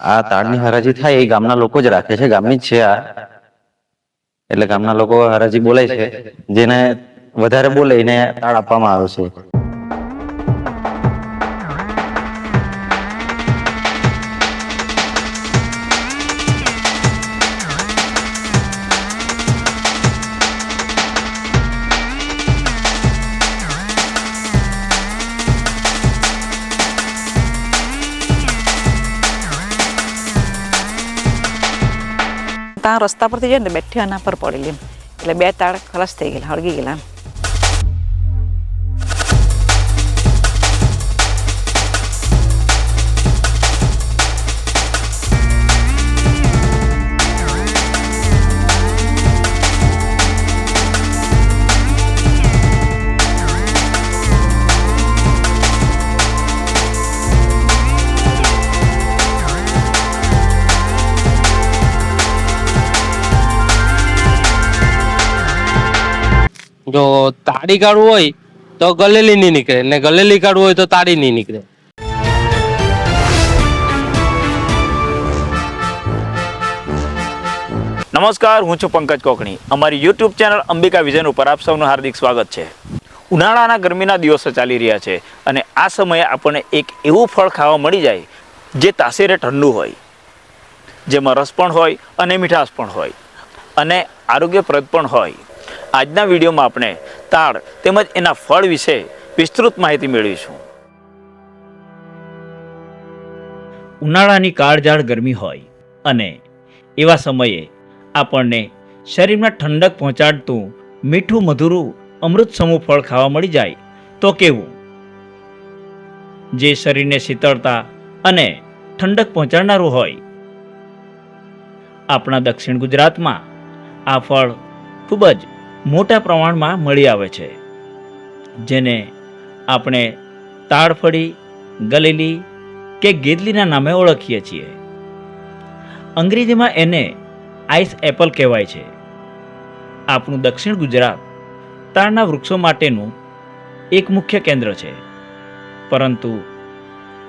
આ તાળની હરાજી થાય એ ગામના લોકો જ રાખે છે, ગામની જ છે આ. એટલે ગામના લોકો હરાજી બોલાય છે, જેને વધારે બોલે એને તાળ આપવામાં આવે છે. ત્યાં રસ્તા પરથી જઈને બેઠી આના પર પડેલી એમ, એટલે 2 તાળ ખલાસ થઈ ગયેલા, હળગી ગયેલા એમ. જો તાળી કાઢવું હોય તો ગલેલી નહીં નીકળે, ને ગલેલી કાઢવું હોય તો તાળી નહીં નીકળે. નમસ્કાર, હું છું પંકજ કોકણી. અમારી યુટ્યુબ ચેનલ અંબિકા વિઝન ઉપર આપ સૌનું હાર્દિક સ્વાગત છે. ઉનાળાના ગરમીના દિવસો ચાલી રહ્યા છે અને આ સમયે આપણને એક એવું ફળ ખાવા મળી જાય જે તાસીરે ઠંડુ હોય, જેમાં રસ પણ હોય અને મીઠાશ પણ હોય અને આરોગ્યપ્રદ પણ હોય. આજના વિડીયોમાં આપણે તાળ તેમજ એના ફળ વિશે વિસ્તૃત માહિતી મેળવીશું. ઉનાળાની કાળઝાળ ગરમી હોય અને એવા સમયે આપણને શરીરમાં ઠંડક પહોંચાડતું મીઠું મધુરું અમૃત સમૂહ ફળ ખાવા મળી જાય તો કેવું, જે શરીરને શીતળતા અને ઠંડક પહોંચાડનારું હોય. આપણા દક્ષિણ ગુજરાતમાં આ ફળ ખૂબ જ મોટા પ્રમાણમાં મળી આવે છે, જેને આપણે તાળફળી, ગલેલી કે ગેદલીના નામે ઓળખીએ છીએ. અંગ્રેજીમાં એને આઈસ એપલ કહેવાય છે. આપણું દક્ષિણ ગુજરાત તાળના વૃક્ષો માટેનું એક મુખ્ય કેન્દ્ર છે, પરંતુ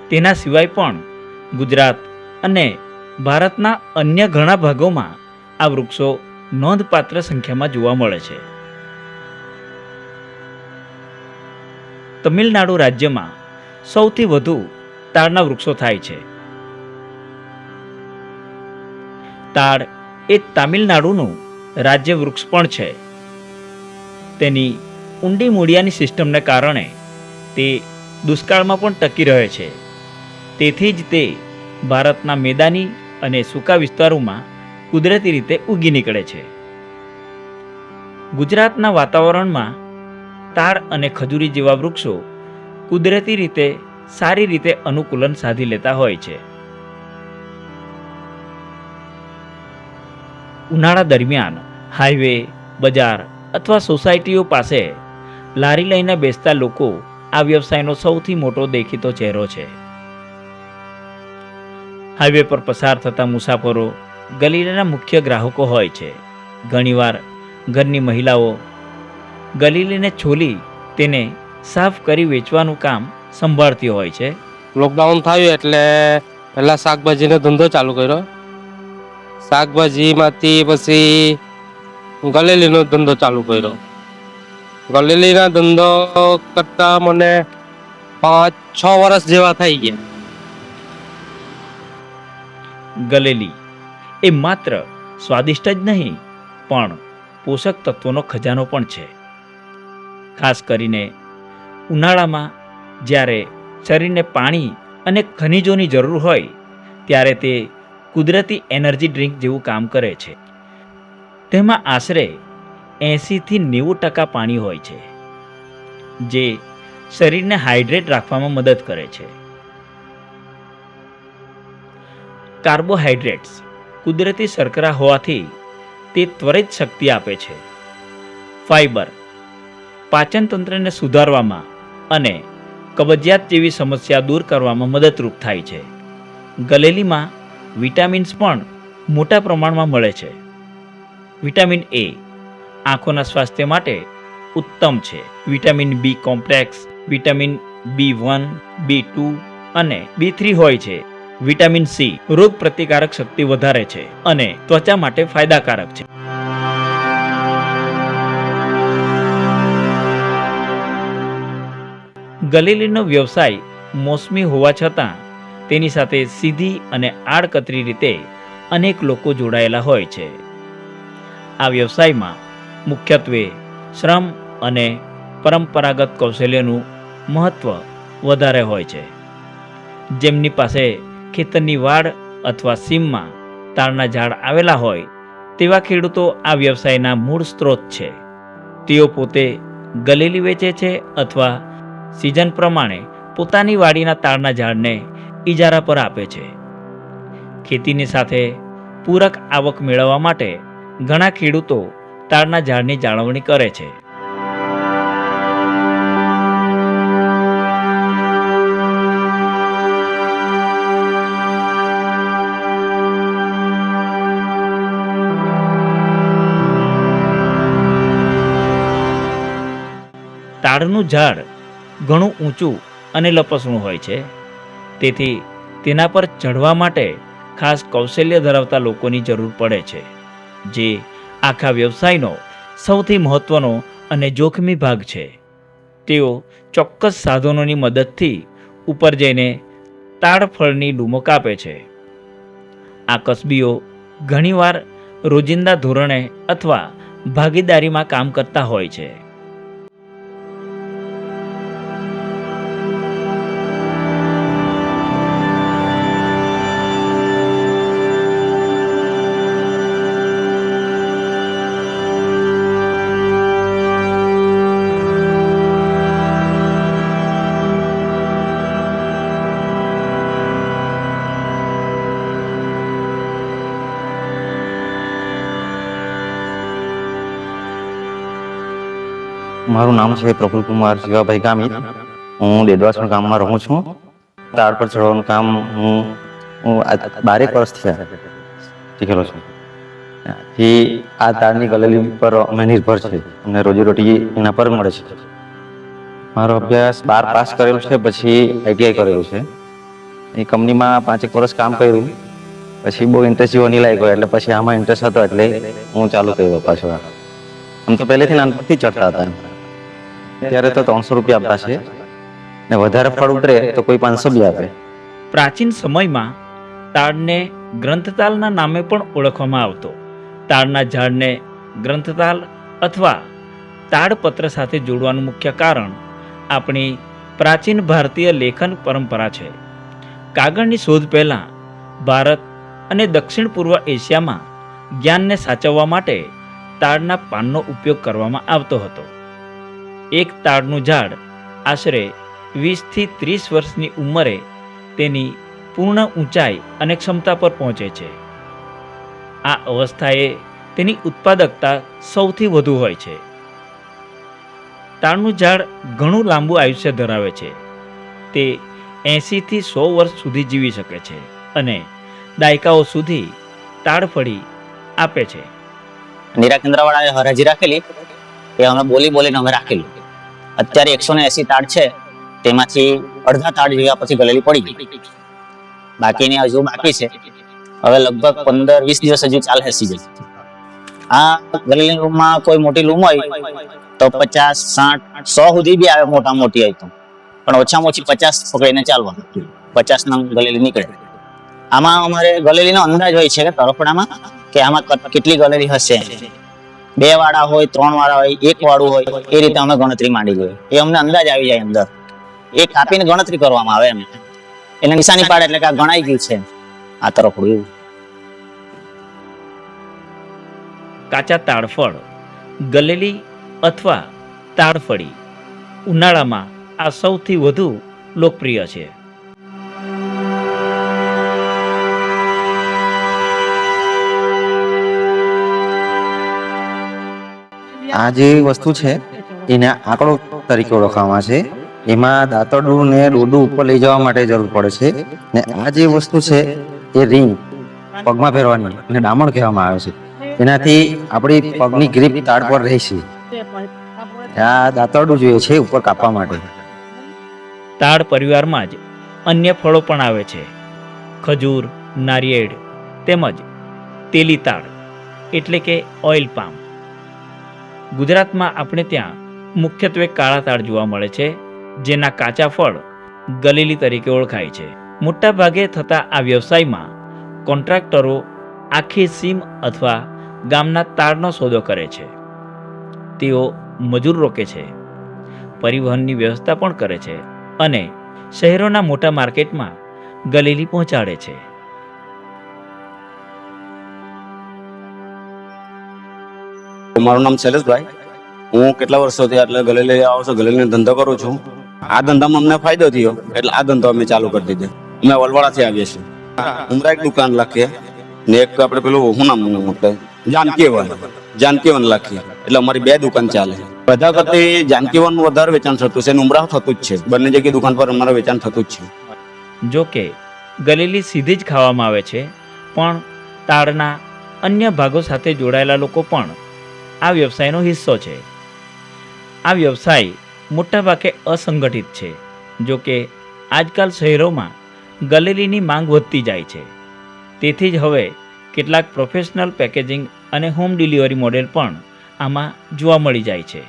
તેના સિવાય પણ ગુજરાત અને ભારતના અન્ય ઘણા ભાગોમાં આ વૃક્ષો નોંધપાત્ર સંખ્યામાં જોવા મળે છે. તમિલનાડુ રાજ્યમાં સૌથી વધુ તાળના વૃક્ષો થાય છે. તાળ એ તામિલનાડુનું રાજ્ય વૃક્ષ પણ છે. તેની ઊંડી મૂળિયાની સિસ્ટમને કારણે તે દુષ્કાળમાં પણ ટકી રહે છે. તેથી જ તે ભારતના મેદાની અને સૂકા વિસ્તારોમાં કુદરતી રીતે ઉગી નીકળે છે. ગુજરાતના વાતાવરણમાં તાળ અને ખજૂરી જેવા વૃક્ષો કુદરતી રીતે સારી રીતે અનુકૂલન સાધી લેતા હોય છે. ઉનાળા દરમિયાન હાઈવે, બજાર અથવા સોસાયટીઓ પાસે લારી લઈને બેસતા લોકો આ વ્યવસાયનો સૌથી મોટો દેખીતો ચહેરો છે. હાઈવે પર પસાર થતા મુસાફરો ગલીલાના મુખ્ય ગ્રાહકો હોય છે. ઘણીવાર ઘરની મહિલાઓ ગલીલીને છોલી તેને સાફ કરી વેચવાનું કામ સંભાળતી હોય છે. લોકડાઉન થયું એટલે પહેલા શાકભાજીનો ધંધો ચાલુ કર્યો. શાકભાજીમાંથી પછી ગલેલીનો ધંધો ચાલુ કર્યો. ગલેલીના ધંધો કરતા મને 5-6 વર્ષ જેવા થઈ ગયા. ગલેલી એ માત્ર સ્વાદિષ્ટ જ નહીં પણ પોષક તત્વોનો ખજાનો પણ છે. ખાસ કરીને ઉનાળામાં જ્યારે શરીરને પાણી અને ખનિજોની જરૂર હોય ત્યારે તે કુદરતી એનર્જી ડ્રિંક જેવું કામ કરે છે. તેમાં આશરે 80-90% પાણી હોય છે, જે શરીરને હાઇડ્રેટ રાખવામાં મદદ કરે છે. કાર્બોહાઈડ્રેટ્સ કુદરતી શર્કરા હોવાથી તે ત્વરિત શક્તિ આપે છે. ફાઇબર પાચન તંત્રને સુધારવામાં અને કબજિયાત જેવી સમસ્યા દૂર કરવામાં મદદરૂપ થાય છે. ગલેલીમાં વિટામિન્સ પણ મોટા પ્રમાણમાં મળે છે. વિટામિન એ આંખોના સ્વાસ્થ્ય માટે ઉત્તમ છે. Vitamin B complex, vitamin B1, B2 અને B3 હોય છે, વિટામિન સી રોગ પ્રતિકારક શક્તિ વધારે છે અને ત્વચા માટે ફાયદાકારક છે. ગલેલીનો વ્યવસાય મોસમી હોવા છતાં તેની સાથે સીધી અને આડકતરી રીતે અનેક લોકો જોડાયેલા હોય છે. આ વ્યવસાયમાં મુખ્યત્વે શ્રમ અને પરંપરાગત કૌશલ્યનું મહત્વ વધારે હોય છે. જેમની પાસે ખેતરની વાડ અથવા સીમમાં તાડના ઝાડ આવેલા હોય તેવા ખેડૂતો આ વ્યવસાયના મૂળ સ્ત્રોત છે. તેઓ પોતે ગલેલી વેચે છે અથવા સિઝન પ્રમાણે પોતાની વાડીના તાડના ઝાડને ઇજારા પર આપે છે. ખેતીની સાથે પૂરક આવક મેળવવા માટે ઘણા ખેડૂતો તાડના ઝાડની જાળવણી કરે છે. તાડનું ઝાડ ઘણું ઊંચું અને લપસણું હોય છે, તેથી તેના પર ચઢવા માટે ખાસ કૌશલ્ય ધરાવતા લોકોની જરૂર પડે છે, જે આખા વ્યવસાયનો સૌથી મહત્વનો અને જોખમી ભાગ છે. તેઓ ચોક્કસ સાધનોની મદદથી ઉપર જઈને તાડફળની લૂમો કાપે છે. આ કસબીઓ ઘણીવાર રોજિંદા ધોરણે અથવા ભાગીદારીમાં કામ કરતા હોય છે. મારું નામ છે પ્રફુલ કુમાર શિવાભાઈ ગામિત. હું દેદવાસણ ગામમાં રહું છું. તાડ પર ચડવાનું કામ હું 12 વર્ષથી શીખેલો છું. થી આ તાડની ગલેલી પર અમે નિર્ભર છે. અમને રોજીરોટી એના પર મળે છે. મારો અભ્યાસ 12 પાસ કરેલો છે, પછી ITI કરેલું છે. એ કંપનીમાં 5 વર્ષ કામ કર્યું, પછી બહુ ઇન્ટરેસ્ટ જેવો નહીં લાગ્યો, એટલે પછી આમાં ઇન્ટરેસ્ટ હતો એટલે હું ચાલુ કર્યો પાછો. આમ તો પહેલેથી નાનપણથી ચડતા હતા. ત્યારે તો 300 રૂપિયા આપતા છે ને વધારે ફળ ઉતરે તો કોઈ 500 બી આપે. પ્રાચીન સમયમાં તાડને ગ્રંથતાલના નામે પણ ઓળખવામાં આવતો. તાડના ઝાડને ગ્રંથતાલ અથવા તાડપત્ર સાથે જોડવાનું મુખ્ય કારણ આપણી પ્રાચીન ભારતીય લેખન પરંપરા છે. કાગળની શોધ પહેલાં ભારત અને દક્ષિણ પૂર્વ એશિયામાં જ્ઞાનને સાચવવા માટે તાડના પાનનો ઉપયોગ કરવામાં આવતો હતો. એક તાડનું ઝાડ આશરે 20 થી 30 વર્ષની ઉંમરે તેની પૂર્ણ ઊંચાઈ અને ક્ષમતા પર પહોંચે છે. આ અવસ્થાએ તેની ઉત્પાદકતા સૌથી વધુ હોય છે. તાડનું ઝાડ ઘણું લાંબુ આયુષ્ય ધરાવે છે. તે 80 થી 100 વર્ષ સુધી જીવી શકે છે અને દાયકાઓ સુધી તાડફળી આપે છે. નીરા કેન્દ્રવાળાએ હરાજી રાખેલી, એ અમે બોલીને અમે રાખેલું. અત્યારે 180 તાડ છે, તેમાંથી અડધા તાડ જેવા પછી ગલેલી પડી ગઈ. બાકીની હજુ બાકી છે. હવે લગભગ 15-20 દિવસ હજુ ચાલે સીઝન. આ ગલેલી લૂમમાં કોઈ મોટી લૂમ હોય તો 50, 60, 100 સુધી બી આવે, મોટા મોટી હોય તો. પણ ઓછામાં ઓછી 50 પકડીને ચાલવાનું. 50 નંગ ગલેલી નીકળે. આમાં અમારે ગલેલીનો અંદાજ હોય છે કે તરફડામાં કે આમાં કેટલી ગલેલી હશે. 2 વાળા હોય, 3 વાળા હોય, 1 વાળું હોય, એ રીતે અમે ગણતરી માંડી લઈએ. એ અમને અંદાજ આવી જાય અંદર. એ કાપીને ગણતરી કરવામાં આવે એમ. એને નિશાની પાડે એટલે કે આ ગણાઈ ગયું છે આ તરફડું એવું. કાચા તાડફળ, ગલેલી અથવા તાડફળી ઉનાળામાં આ સૌથી વધુ લોકપ્રિય છે. આ જે વસ્તુ છે એને આંકડો તરીકે ઓળખવામાં છે. એમાં દાંતરડું ને ડોડું ઉપર લઈ જવા માટે જરૂર પડે છે. ને આ જે વસ્તુ છે એ રિંગ પગમાં પહેરવાની અને ડામણ કહેવામાં આવે છે. એનાથી આપણી પગની ગ્રીપ તાડ પર રહેશે. આ દાંતરડું જોઈએ છે ઉપર કાપવા માટે. તાડ પરિવારમાં જ અન્ય ફળો પણ આવે છે. ખજૂર, નારિયેળ તેમજ તેલીતાળ એટલે કે ઓઇલ પામ. ગુજરાતમાં આપણે ત્યાં મુખ્યત્વે કાળા તાળ જોવા મળે છે, જેના કાચા ફળ ગલેલી તરીકે ઓળખાય છે. મોટા ભાગે થતા આ વ્યવસાયમાં કોન્ટ્રાક્ટરો આખી સીમ અથવા ગામના તાળનો સોદો કરે છે. તેઓ મજૂર રોકે છે, પરિવહનની વ્યવસ્થા પણ કરે છે અને શહેરોના મોટા માર્કેટમાં ગલેલી પહોંચાડે છે. મારું નામ શૈલેષભાઈ. હું કેટલા વર્ષોથી એટલે ગલેલી આવો છો, ગલેલીનો ધંધો કરું છું. આ ધંધામાં અમને ફાયદો થયો એટલે આ ધંધો અમે ચાલુ કરી દીધો. અમે વલવાડાથી આવીએ છીએ. ઉમરા એક દુકાન રાખીએ ને એક આપણે પેલું શું નામ એટલે જાનકીવન રાખીએ, એટલે અમારી 2 દુકાન ચાલે. બધા કરતી જાનકીવન વધારે વેચાણ થતું છે અને ઉમરા થતું જ છે. બંને જગ્યાએ દુકાન પર અમારે વેચાણ થતું જ છે. જો કે ગલેલી સીધી જ ખાવામાં આવે છે, પણ તાળના અન્ય ભાગો સાથે જોડાયેલા લોકો પણ આ વ્યવસાયનો હિસ્સો છે. આ વ્યવસાય મોટાભાગે અસંગઠિત છે. જો કે આજકાલ શહેરોમાં ગલેલીની માંગ વધતી જાય છે. તેથી જ હવે કેટલાક પ્રોફેશનલ પેકેજિંગ અને હોમ ડિલિવરી મોડેલ પણ આમાં જોવા મળી જાય છે.